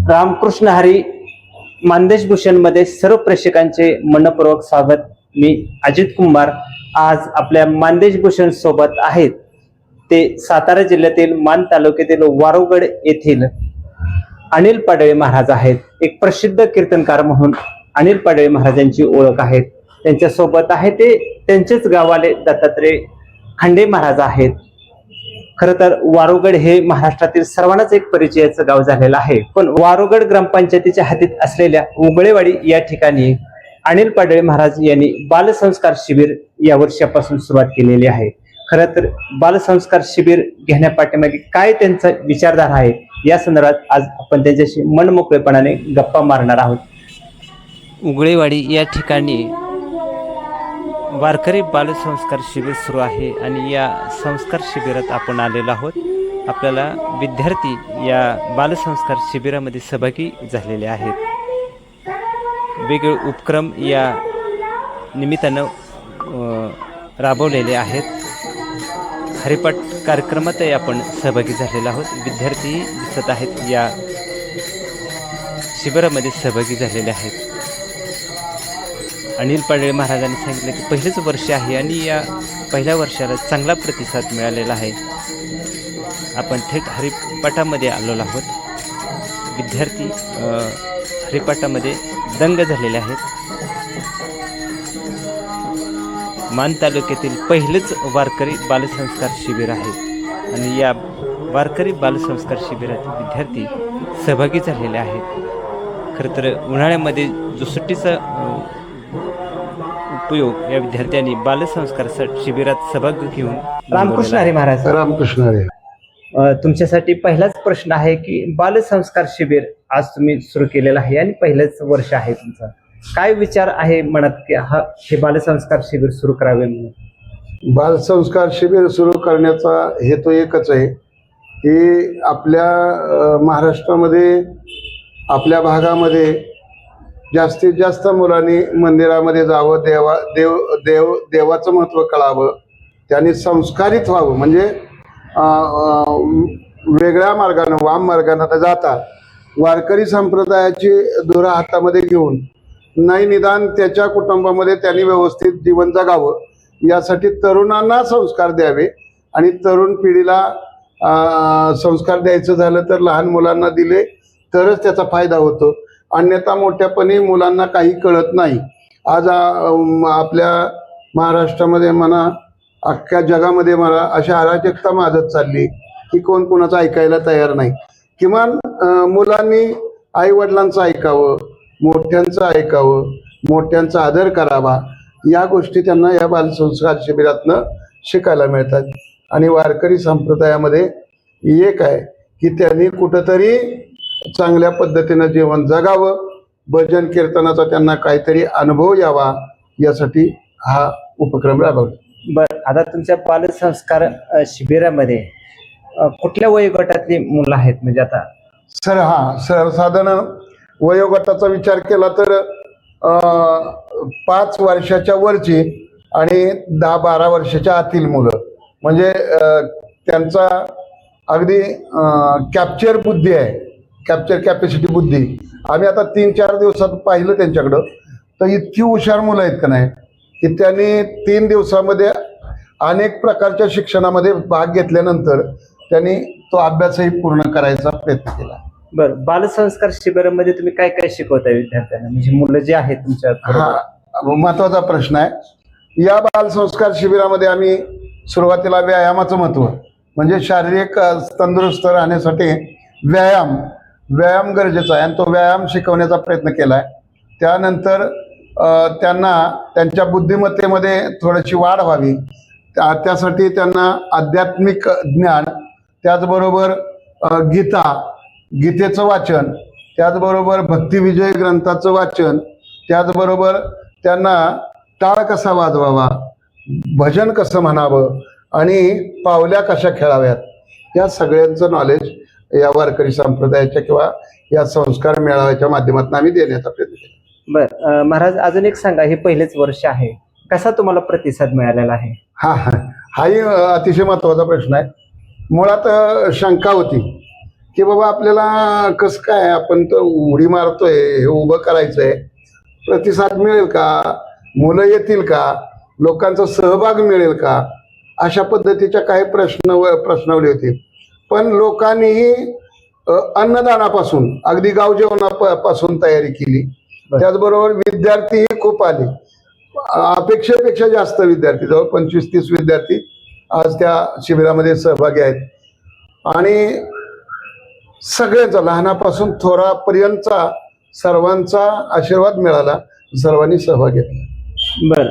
रामकृष्ण हरी मानदेश भूषण मध्ये सर्व प्रेक्षकांचे मनपूर्वक स्वागत। मी अजित कुंभार आज आपल्या मानदेश भूषण सोबत आहेत। ते सातारा जिल्ह्यातील मान तालुक्यातील वारुगड येथील अनिल पाडळे महाराज आहेत। एक प्रसिद्ध कीर्तनकार म्हणून अनिल पाडळे महाराजांची ओळख आहे। त्यांच्या सोबत आहे ते त्यांचेच गावाले दत्तात्रय खंडे महाराज आहेत। खरं तर वारुगड हे महाराष्ट्रातील सर्वांनाच एक परिचयाचं गाव झालेलं आहे। पण वारुगड ग्रामपंचायतीच्या हातीत असलेल्या उगळेवाडी या ठिकाणी अनिल पाडळे महाराज यांनी बालसंस्कार शिबिर या वर्षापासून सुरुवात केलेली आहे। खरं तर बालसंस्कार शिबिर घेण्यापाठीमागे काय त्यांचा विचारधारा आहे या संदर्भात आज आपण त्यांच्याशी मनमोकळेपणाने गप्पा मारणार आहोत। उगळेवाडी या ठिकाणी वारकरी बालसंस्कार शिबिर सुरू आहे आणि या संस्कार शिबिरात आपण आलेलो आहोत। आपल्याला विद्यार्थी या बालसंस्कार शिबिरामध्ये सहभागी झालेले आहेत। वेगवेगळे उपक्रम या निमित्तानं राबवलेले आहेत। हरिपाठ कार्यक्रमातही आपण सहभागी झालेलो आहोत। विद्यार्थी दिसत आहेत या शिबिरामध्ये सहभागी झालेले आहेत। अनिल पाडळे महाराजांनी सांगितलं की पहिलेच वर्ष आहे आणि या पहिल्या वर्षाला चांगला प्रतिसाद मिळालेला आहे। आपण थेट हरिपाठामध्ये आलेलो आहोत। विद्यार्थी हरिपाठामध्ये दंग झालेले आहेत। मान तालुक्यातील पहिलेच वारकरी बालसंस्कार शिबिर आहे आणि या वारकरी बालसंस्कार शिबिरातील विद्यार्थी सहभागी झालेले आहेत। खरं तर उन्हाळ्यामध्ये जो सुट्टीचा उपयोग या विद्यार्थ्यांनी बालसंस्कार शिबिरात सहभाग घेऊन रामकृष्ण हरी महाराज। रामकृष्ण हरी। तुमच्यासाठी पहिलाच प्रश्न आहे की बालसंस्कार शिबिर आज तुम्ही सुरू केलेलं आहे आणि पहिलंच वर्ष आहे तुमचं, काय विचार आहे मनात की हे बालसंस्कार शिबिर सुरू करावे म्हणून? बालसंस्कार शिबिर सुरू करण्याचा हेतू एकच आहे की आपल्या महाराष्ट्रामध्ये आपल्या भागामध्ये जास्तीत जास्त मुलांनी मंदिरामध्ये जावं, देवाचं महत्त्व कळावं, त्यांनी संस्कारित व्हावं, म्हणजे वेगळ्या मार्गानं वाम मार्गानं न जाता वारकरी संप्रदायाची धुरा हातामध्ये घेऊन नाही निदान त्याच्या कुटुंबामध्ये त्यांनी व्यवस्थित जीवन जगावं यासाठी तरुणांना संस्कार द्यावे आणि तरुण पिढीला संस्कार द्यायचं झालं तर लहान मुलांना दिले तरच त्याचा फायदा होतो, अन्यथा मोठ्यापणी मुलांना काही कळत नाही। आज आपल्या महाराष्ट्रामध्ये म्हणा अख्ख्या जगामध्ये म्हणा अशा अराजकता माजत चालली की कोण कोणाचं ऐकायला तयार नाही। किमान मुलांनी आई वडिलांचं ऐकावं, मोठ्यांचं ऐकावं, मोठ्यांचा आदर करावा, या गोष्टी त्यांना या बालसंस्कार शिबिरातनं शिकायला मिळतात। आणि वारकरी संप्रदायामध्ये एक आहे की त्यांनी कुठंतरी चांगल्या पद्धतीनं जीवन जगावं, भजन कीर्तनाचा त्यांना काहीतरी अनुभव यावा यासाठी हा उपक्रम राबवला। बरं, आता तुमच्या बालसंस्कार शिबिरामध्ये कुठल्या वयोगटातली मुलं आहेत? म्हणजे आता सर्वसाधारण वयोगटाचा विचार केला तर 5 वर्षाच्या वरची आणि 10-12 वर्षाच्या आतील मुलं, म्हणजे त्यांचा अगदी कॅप्चर बुद्धी आहे, कॅप्चर कॅपॅसिटी बुद्धी। आम्ही आता 3-4 दिवसात पाहिलं त्यांच्याकडं तर इतकी हुशार मुलं आहेत का नाही की त्यांनी 3 दिवसामध्ये अनेक प्रकारच्या शिक्षणामध्ये भाग घेतल्यानंतर त्यांनी तो अभ्यासही पूर्ण करायचा प्रयत्न केला। बरं, बालसंस्कार शिबिरामध्ये तुम्ही काय काय शिकवताय विद्यार्थ्यांना, म्हणजे मुलं जे आहेत तुमच्या? हा महत्वाचा प्रश्न आहे। या बालसंस्कार शिबिरामध्ये आम्ही सुरुवातीला व्यायामाचं महत्त्व, म्हणजे शारीरिक तंदुरुस्त राहण्यासाठी व्यायाम गरजेचा आहे आणि तो व्यायाम शिकवण्याचा प्रयत्न केला आहे। त्यानंतर त्यांना त्यांच्या बुद्धिमत्तेमध्ये थोडीशी वाढ व्हावी त्यासाठी त्यांना आध्यात्मिक ज्ञान, त्याचबरोबर गीतेचं वाचन, त्याचबरोबर भक्तिविजय ग्रंथाचं वाचन, त्याचबरोबर त्यांना टाळ कसा वाजवावा, भजन कसं म्हणावं आणि पावल्या कशा खेळाव्यात, या सगळ्यांचं नॉलेज या वारकरी संप्रदायाच्या किंवा या संस्कार मेळाव्याच्या माध्यमातून आम्ही देण्याचा प्रयत्न केला। बरं महाराज, अजून एक सांगा, हे पहिलेच वर्ष आहे, कसा तुम्हाला प्रतिसाद मिळालेला आहे? हाही अतिशय महत्वाचा प्रश्न आहे। मुळात शंका होती की बाबा आपल्याला कसं काय, आपण तर उडी मारतोय, हे उभं करायचंय, प्रतिसाद मिळेल का, मुलं येतील का, लोकांचा सहभाग मिळेल का, अशा पद्धतीच्या काही प्रश्नावली होती. पण लोकांनीही अन्नदानापासून अगदी गाव जेवणापासून तयारी केली. त्याचबरोबर विद्यार्थीही खूप आले, अपेक्षेपेक्षा जास्त विद्यार्थी, जवळ 25-30 विद्यार्थी आज त्या शिबिरामध्ये सहभागी आहेत. आणि सगळ्यांचा, लहानापासून थोरापर्यंतचा सर्वांचा आशीर्वाद मिळाला, सर्वांनी सहभाग घेतला. बर,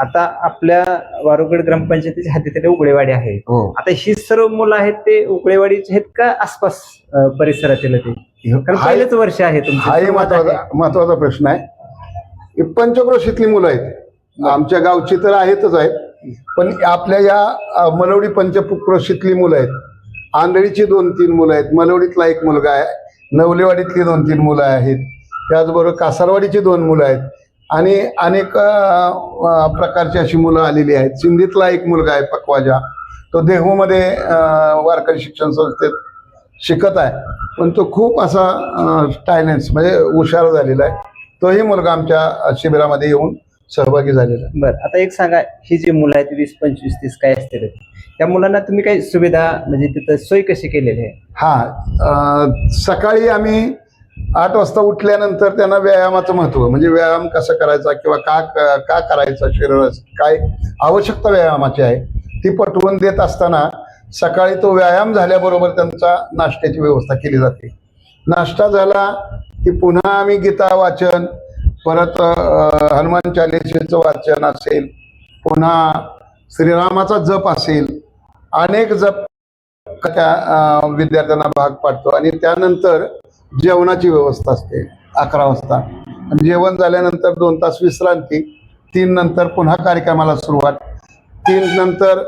आता आपल्या वारुगड ग्रामपंचायतीच्या हद्दीतील उगळेवाडी आहे. हो. आता ही सर्व मुलं आहेत ते उगळेवाडीचे आहेत का आसपास परिसरातील ते? कारण पहिलेच वर्ष आहे तुमचं. हाही महत्वाचा प्रश्न आहे. ही पंचक्रोशीतली मुलं आहेत, आमच्या गावची तर आहेतच आहेत, पण आपल्या या मलवडी पंचक्रोशीतली मुलं आहेत. आंधळीची 2-3 मुलं आहेत, मलवडीतला एक मुलगा आहे, नवलेवाडीतली 2-3 मुलं आहेत, त्याचबरोबर कासारवाडीची 2 मुलं आहेत आणि अनेक प्रकारची अशी मुलं आलेली आहेत. सिंधीतला एक मुलगा आहे पकवाजा, तो देहूमध्ये वारकरी शिक्षण संस्थेत शिकत आहे, पण तो खूप असा टायलेंट्स म्हणजे हुशार झालेला आहे. तोही मुलगा आमच्या शिबिरामध्ये येऊन सहभागी झालेला आहे. बरं, आता एक सांगा, ही जी मुलं आहेत 20, 25, 30 काय असतील, त्या मुलांना तुम्ही काही सुविधा म्हणजे तिथं सोय कशी केलेली आहे? सकाळी आम्ही 8 वाजता उठल्यानंतर त्यांना व्यायामाचं महत्व, म्हणजे व्यायाम कसा करायचा किंवा का करायचा, शरीरास काय आवश्यकता व्यायामाची आहे ती पटवून देत असताना सकाळी तो व्यायाम झाल्याबरोबर त्यांचा नाश्त्याची व्यवस्था केली जाते. नाश्ता झाला की पुन्हा आम्ही गीता वाचन, परत हनुमान चालीसेचं वाचन असेल, पुन्हा श्रीरामाचा जप असेल, अनेक जप त्या विद्यार्थ्यांना भाग पाडतो. आणि त्यानंतर जेवणाची व्यवस्था असते 11 वाजता. जेवण झाल्यानंतर 2 तास विश्रांती, 3 नंतर पुन्हा कार्यक्रमाला सुरुवात. 3 नंतर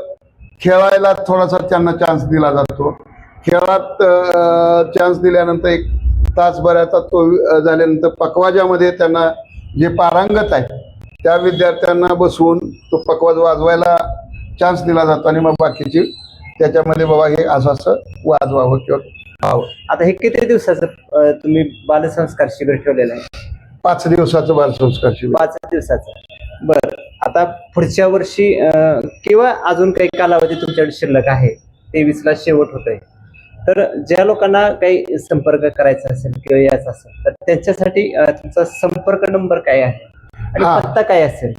खेळायला थोडासा त्यांना चान्स दिला जातो. खेळात चान्स दिल्यानंतर 1 तासभराचा तो झाल्यानंतर पकवाजामध्ये त्यांना जे पारंगत आहेत त्या विद्यार्थ्यांना बसवून तो पकवाज वाजवायला चान्स दिला जातो आणि मग बाकीची त्याच्यामध्ये बाबा हे असं वाजवावं किंवा खावं. आता हे किती दिवसाचं तुम्ही बालसंस्कार शिबिर ठेवलेलं आहे? 5 दिवसाचं बालसंस्कार शिबिर. 5 दिवसाचं. बरं, आता पुढच्या वर्षी किंवा अजून काही कालावधी तुमच्याकडे शिल्लक आहे, 23ला शेवट होत आहे, तर ज्या लोकांना काही संपर्क करायचा असेल किंवा यायचा असेल तर त्यांच्यासाठी तुमचा संपर्क नंबर काय आहे आणि पत्ता काय असेल?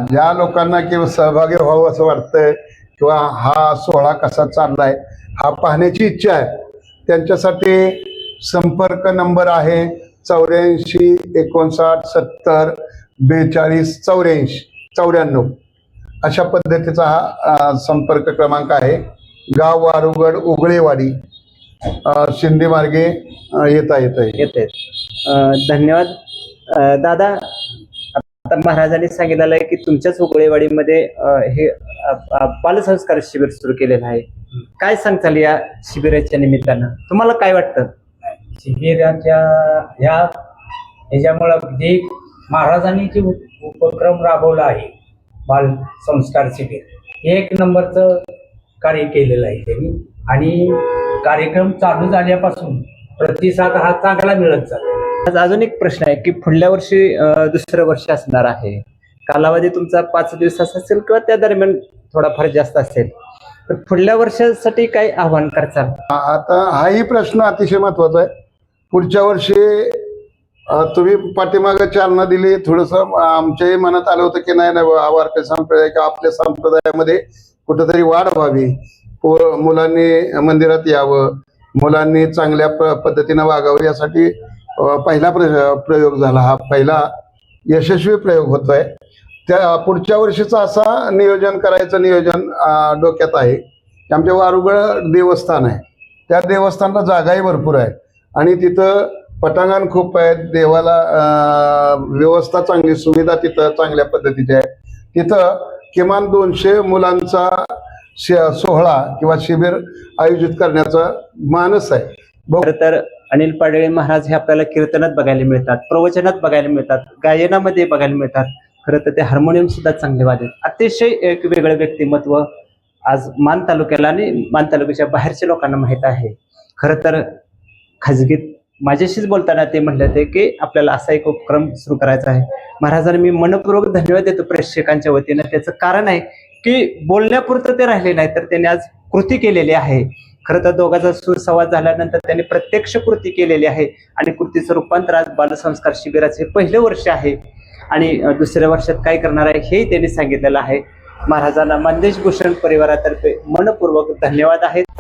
ज्या लोकांना किंवा सहभागी व्हावं असं वाटतंय किंवा हा सोहळा कसा चाललाय हा पाहण्याची इच्छा आहे, त्यांच्यासाठी संपर्क नंबर आहे 84 59 70 42 84 94. अशा पद्धतीचा हा संपर्क क्रमांक आहे. गाव वारुगड उगळेवाडी, शिंदे मार्गे येता येते. धन्यवाद दादा. आता महाराजांनी सांगितलेलं आहे की तुमच्याच उगळेवाडीमध्ये हे बालसंस्कार शिबिर सुरू केलेलं आहे. काय सांगताल या शिबिराच्या निमित्तानं? तुम्हाला काय वाटतं? शिबिराच्या ह्याच्यामुळं जे महाराजांनी जे उपक्रम राबवला आहे, बाल संस्कार शिबिर 1 नंबरचं कार्य केलेलं आहे त्यांनी. आणि कार्यक्रम चालू झाल्यापासून प्रतिसाद हा चांगला मिळत जातो. आज अजून एक प्रश्न आहे की पुढल्या वर्षी दुसरं वर्ष असणार आहे, कालावधी तुमचा 5 दिवसाचा असेल किंवा त्या दरम्यान थोडाफार जास्त असेल, तर पुढल्या वर्षासाठी काय आव्हान करचाल? आता हाही प्रश्न अतिशय महत्वाचा आहे. पुढच्या वर्षी तुम्ही पाठीमागे चालना दिली, थोडंसं आमच्याही मनात आलं होतं की नाही वारकरी संप्रदाय किंवा आपल्या संप्रदायामध्ये कुठंतरी वाढ व्हावी, मुलांनी मंदिरात यावं, मुलांनी चांगल्या पद्धतीनं वागावं, यासाठी पहिला प्रयोग झाला. हा पहिला यशस्वी प्रयोग होतोय. त्या पुढच्या वर्षीचा असा नियोजन करायचं नियोजन डोक्यात आहे की आमच्या वारुगड देवस्थान आहे, त्या देवस्थानला जागाही भरपूर आहे आणि तिथं पटांगण खूप आहेत, देवाला व्यवस्था चांगली, सुविधा तिथं चांगल्या पद्धतीची आहे. तिथं किमान 200 मुलांचा सोहळा किंवा शिबिर आयोजित करण्याचा मानस आहे. खरं तर अनिल पाडळे महाराज हे आपल्याला कीर्तनात बघायला मिळतात, प्रवचनात बघायला मिळतात, गायनामध्ये बघायला मिळतात. खरं तर ते हार्मोनियम सुद्धा चांगले वाजतात. अतिशय एक वेगळं व्यक्तिमत्व आज मान तालुक्याला आणि मान तालुक्याच्या बाहेरच्या लोकांना माहीत आहे. खरं तर खाजगीत माझ्याशीच बोलताना ते म्हणले होते की आपल्याला असा एक उपक्रम सुरू करायचा आहे. महाराजांना मी मनपूर्वक धन्यवाद देतो प्रेक्षकांच्या वतीनं. त्याचं कारण आहे की बोलण्यापुरतं ते राहिले नाही, तर त्यांनी आज कृती केलेली आहे. खरं तर दोघांचा सुसंवाद झाल्यानंतर त्यांनी प्रत्यक्ष कृती केलेली आहे आणि कृतीचं रूपांतर आज बालसंस्कार शिबिराचे पहिलं वर्ष आहे आणि दुसऱ्या वर्षात काय करणार आहे हेही त्यांनी सांगितलेलं आहे. महाराजांना मंदेश भूषण परिवारातर्फे मनपूर्वक धन्यवाद आहेत.